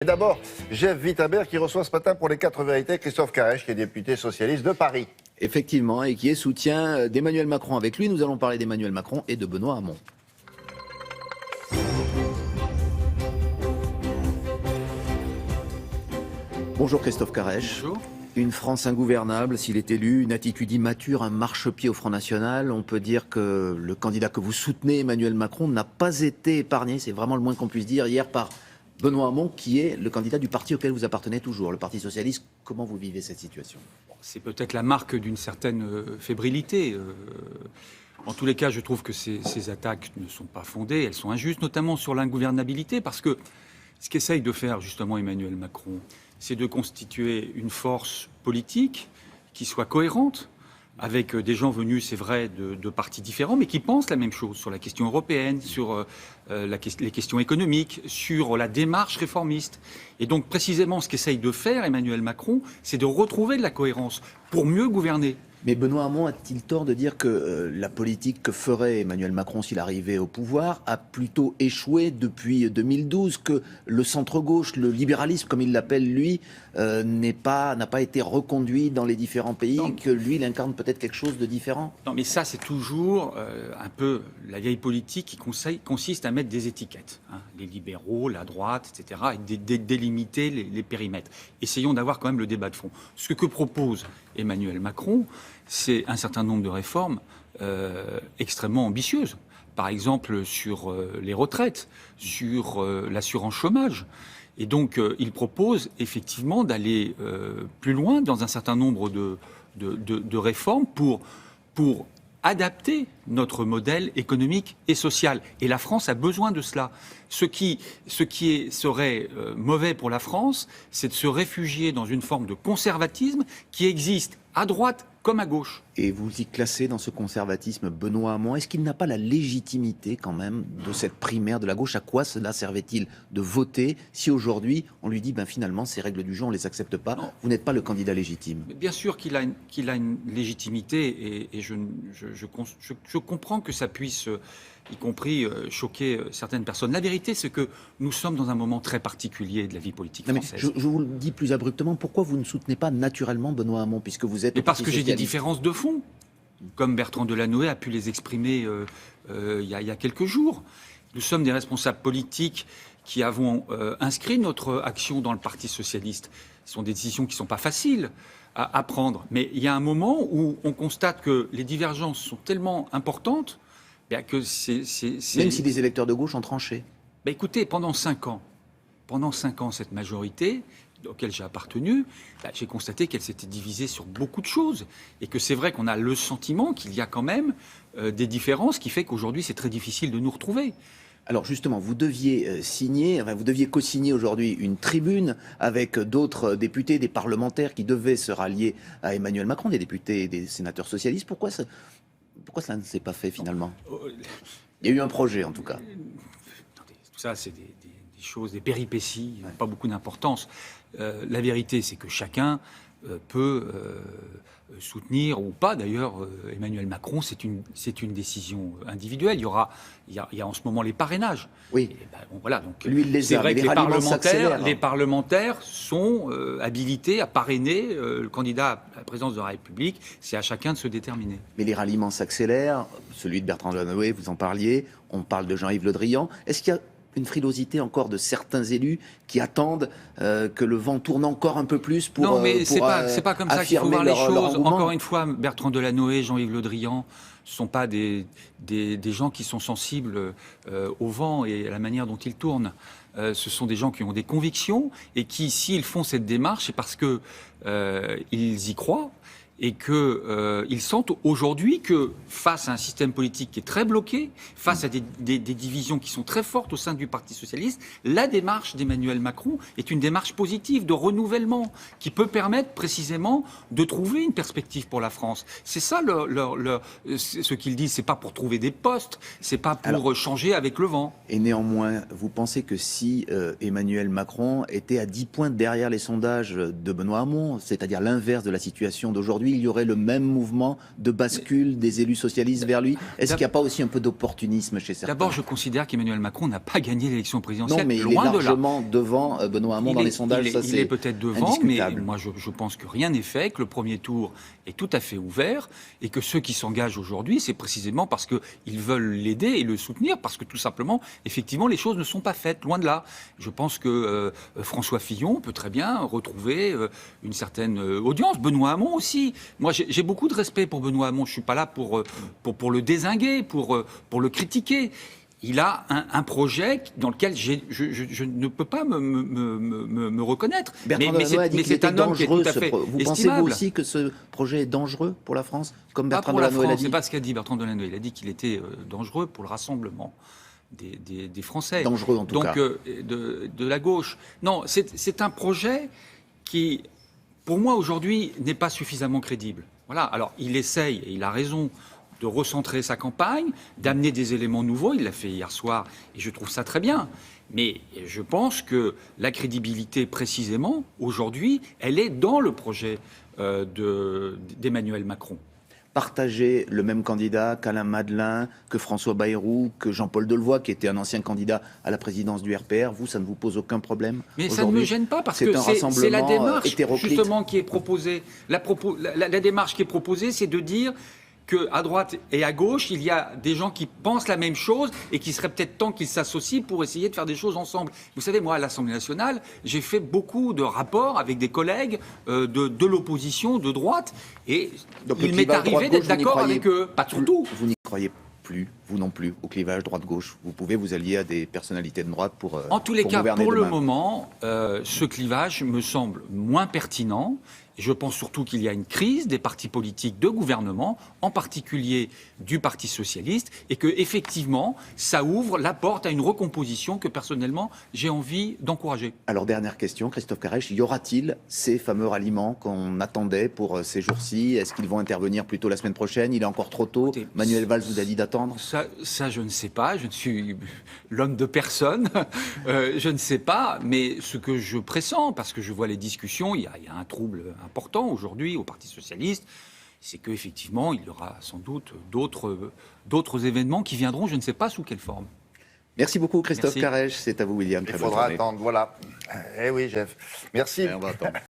Et d'abord, Jeff Wittenberg qui reçoit ce matin pour les 4 vérités Christophe Caresche, qui est député socialiste de Paris. Effectivement, et qui est soutien d'Emmanuel Macron. Avec lui, nous allons parler d'Emmanuel Macron et de Benoît Hamon. Bonjour Christophe Caresche. Bonjour. Une France ingouvernable, s'il est élu, une attitude immature, un marchepied au Front National. On peut dire que le candidat que vous soutenez, Emmanuel Macron, n'a pas été épargné, c'est vraiment le moins qu'on puisse dire, hier par Benoît Hamon, qui est le candidat du parti auquel vous appartenez toujours, le Parti Socialiste. Comment vous vivez cette situation ? C'est peut-être la marque d'une certaine fébrilité. En tous les cas, je trouve que ces attaques ne sont pas fondées, elles sont injustes, notamment sur l'ingouvernabilité, parce que ce qu'essaye de faire justement Emmanuel Macron, c'est de constituer une force politique qui soit cohérente, avec des gens venus, c'est vrai, de partis différents, mais qui pensent la même chose sur la question européenne, sur les questions économiques, sur la démarche réformiste. Et donc, précisément, ce qu'essaye de faire Emmanuel Macron, c'est de retrouver de la cohérence pour mieux gouverner. Mais Benoît Hamon a-t-il tort de dire que la politique que ferait Emmanuel Macron s'il arrivait au pouvoir a plutôt échoué depuis 2012, que le centre-gauche, le libéralisme comme il l'appelle lui, n'a pas été reconduit dans les différents pays, et que lui il incarne peut-être quelque chose de différent? Non, mais ça c'est toujours un peu la vieille politique qui consiste à mettre des étiquettes, hein, les libéraux, la droite, etc., et délimiter les périmètres. Essayons d'avoir quand même le débat de fond. Ce que propose Emmanuel Macron, c'est un certain nombre de réformes extrêmement ambitieuses. Par exemple, sur les retraites, sur l'assurance chômage. Et donc, il propose effectivement d'aller plus loin dans un certain nombre de réformes pour adapter notre modèle économique et social. Et la France a besoin de cela. Ce qui serait mauvais pour la France, c'est de se réfugier dans une forme de conservatisme qui existe à droite comme à gauche. Et vous y classez dans ce conservatisme Benoît Hamon. Est-ce qu'il n'a pas la légitimité quand même de cette primaire de la gauche? À quoi cela servait-il de voter si aujourd'hui on lui dit finalement ces règles du jeu on ne les accepte pas, non. Vous n'êtes pas le candidat légitime? Bien sûr qu'il a une légitimité et je comprends que ça puisse y compris choquer certaines personnes. La vérité, c'est que nous sommes dans un moment très particulier de la vie politique française. Je vous le dis plus abruptement, pourquoi vous ne soutenez pas naturellement Benoît Hamon, puisque vous êtes... Mais parce que j'ai des différences de fond, comme Bertrand Delanoë a pu les exprimer il y a quelques jours. Nous sommes des responsables politiques qui avons inscrit notre action dans le Parti socialiste. Ce sont des décisions qui ne sont pas faciles à prendre. Mais il y a un moment où on constate que les divergences sont tellement importantes que Même si les électeurs de gauche ont tranché. Écoutez, pendant 5 ans, cette majorité auquel j'ai appartenu, j'ai constaté qu'elle s'était divisée sur beaucoup de choses. Et que c'est vrai qu'on a le sentiment qu'il y a quand même des différences qui fait qu'aujourd'hui, c'est très difficile de nous retrouver. Alors justement, vous deviez co-signer aujourd'hui une tribune avec d'autres députés, des parlementaires qui devaient se rallier à Emmanuel Macron, des députés et des sénateurs socialistes. Pourquoi cela ne s'est pas fait finalement? Il y a eu un projet en tout cas. Tout ça, c'est des choses, des péripéties, pas beaucoup d'importance. La vérité, c'est que chacun peut soutenir ou pas d'ailleurs Emmanuel Macron. C'est une décision individuelle. Il y a en ce moment les parrainages. Oui. Voilà. Donc lui, il les c'est a, vrai que les hein. parlementaires sont habilités à parrainer le candidat à la présidence de la République. C'est à chacun de se déterminer. Mais les ralliements s'accélèrent. Celui de Bertrand Delanoë, vous en parliez. On parle de Jean-Yves Le Drian. Est-ce qu'il y a une frilosité encore de certains élus qui attendent que le vent tourne encore un peu plus pour non, mais c'est pas comme ça qu'il faut voir les choses. Encore une fois, Bertrand Delanoë, Jean-Yves Le Drian, ce ne sont pas des gens qui sont sensibles au vent et à la manière dont ils tournent. Ce sont des gens qui ont des convictions et qui, s'ils font cette démarche, c'est parce qu'ils y croient. Et qu'ils sentent aujourd'hui que, face à un système politique qui est très bloqué, face à des divisions qui sont très fortes au sein du Parti socialiste, la démarche d'Emmanuel Macron est une démarche positive, de renouvellement, qui peut permettre précisément de trouver une perspective pour la France. C'est ça ce qu'ils disent, c'est pas pour trouver des postes, c'est pas pour changer avec le vent. Et néanmoins, vous pensez que si Emmanuel Macron était à 10 points derrière les sondages de Benoît Hamon, c'est-à-dire l'inverse de la situation d'aujourd'hui, aujourd'hui, il y aurait le même mouvement de bascule des élus socialistes vers lui? Est-ce qu'il n'y a pas aussi un peu d'opportunisme chez certains? D'abord, je considère qu'Emmanuel Macron n'a pas gagné l'élection présidentielle. Non, mais il est loin de là. largement devant Benoît Hamon dans les sondages. Il est peut-être devant, mais indiscutable. moi je pense que rien n'est fait, que le premier tour est tout à fait ouvert et que ceux qui s'engagent aujourd'hui, c'est précisément parce qu'ils veulent l'aider et le soutenir, parce que tout simplement, effectivement, les choses ne sont pas faites, loin de là. Je pense que François Fillon peut très bien retrouver une certaine audience, Benoît Hamon aussi. Moi, j'ai beaucoup de respect pour Benoît Hamon, je ne suis pas là pour le dézinguer, pour le critiquer. Il a un projet dans lequel je ne peux pas me reconnaître. Bertrand Delanoë a dit qu'il était dangereux. Vous pensez vous estimable. aussi que ce projet est dangereux pour la France, comme Pas Bertrand pour la Delanoë l'a France, dit? c'est pas ce qu'a dit Bertrand Delanoë. Il a dit qu'il était dangereux pour le rassemblement des Français. Dangereux en tout cas. Donc de la gauche. Non, c'est un projet qui, pour moi aujourd'hui, n'est pas suffisamment crédible. Voilà. Alors il essaye, et il a raison, de recentrer sa campagne, d'amener des éléments nouveaux. Il l'a fait hier soir et je trouve ça très bien. Mais je pense que la crédibilité, précisément, aujourd'hui, elle est dans le projet d'Emmanuel Macron. Partager le même candidat qu'Alain Madelin, que François Bayrou, que Jean-Paul Delevoye, qui était un ancien candidat à la présidence du RPR, vous, ça ne vous pose aucun problème? Mais ça ne me gêne pas, parce que c'est la démarche justement qui est proposée. La démarche qui est proposée, c'est de dire qu'à droite et à gauche, il y a des gens qui pensent la même chose et qu'il serait peut-être temps qu'ils s'associent pour essayer de faire des choses ensemble. Vous savez, moi, à l'Assemblée nationale, j'ai fait beaucoup de rapports avec des collègues de l'opposition, de droite, et donc, il m'est arrivé d'être d'accord avec eux. Pas tout. Vous n'y croyez plus, vous non plus, au clivage droite-gauche? Vous pouvez vous allier à des personnalités de droite pour en tous les cas, pour le demain. moment, ce clivage me semble moins pertinent. Et je pense surtout qu'il y a une crise des partis politiques de gouvernement, en particulier du Parti socialiste, et que effectivement, ça ouvre la porte à une recomposition que personnellement j'ai envie d'encourager. Alors dernière question, Christophe Caresche, y aura-t-il ces fameux ralliements qu'on attendait pour ces jours-ci? Est-ce qu'ils vont intervenir plutôt la semaine prochaine? Il est encore trop tôt. Écoutez, Manuel Valls vous a dit d'attendre? Ça, je ne sais pas. Je ne suis l'homme de personne. Je ne sais pas. Mais ce que je pressens, parce que je vois les discussions, il y a un trouble important aujourd'hui au Parti socialiste, c'est qu'effectivement, il y aura sans doute d'autres événements qui viendront, je ne sais pas sous quelle forme. Merci beaucoup Christophe Merci. Caresche, c'est à vous William. Il faudra attendre, voilà. Eh oui, Jeff. Merci. On va attendre.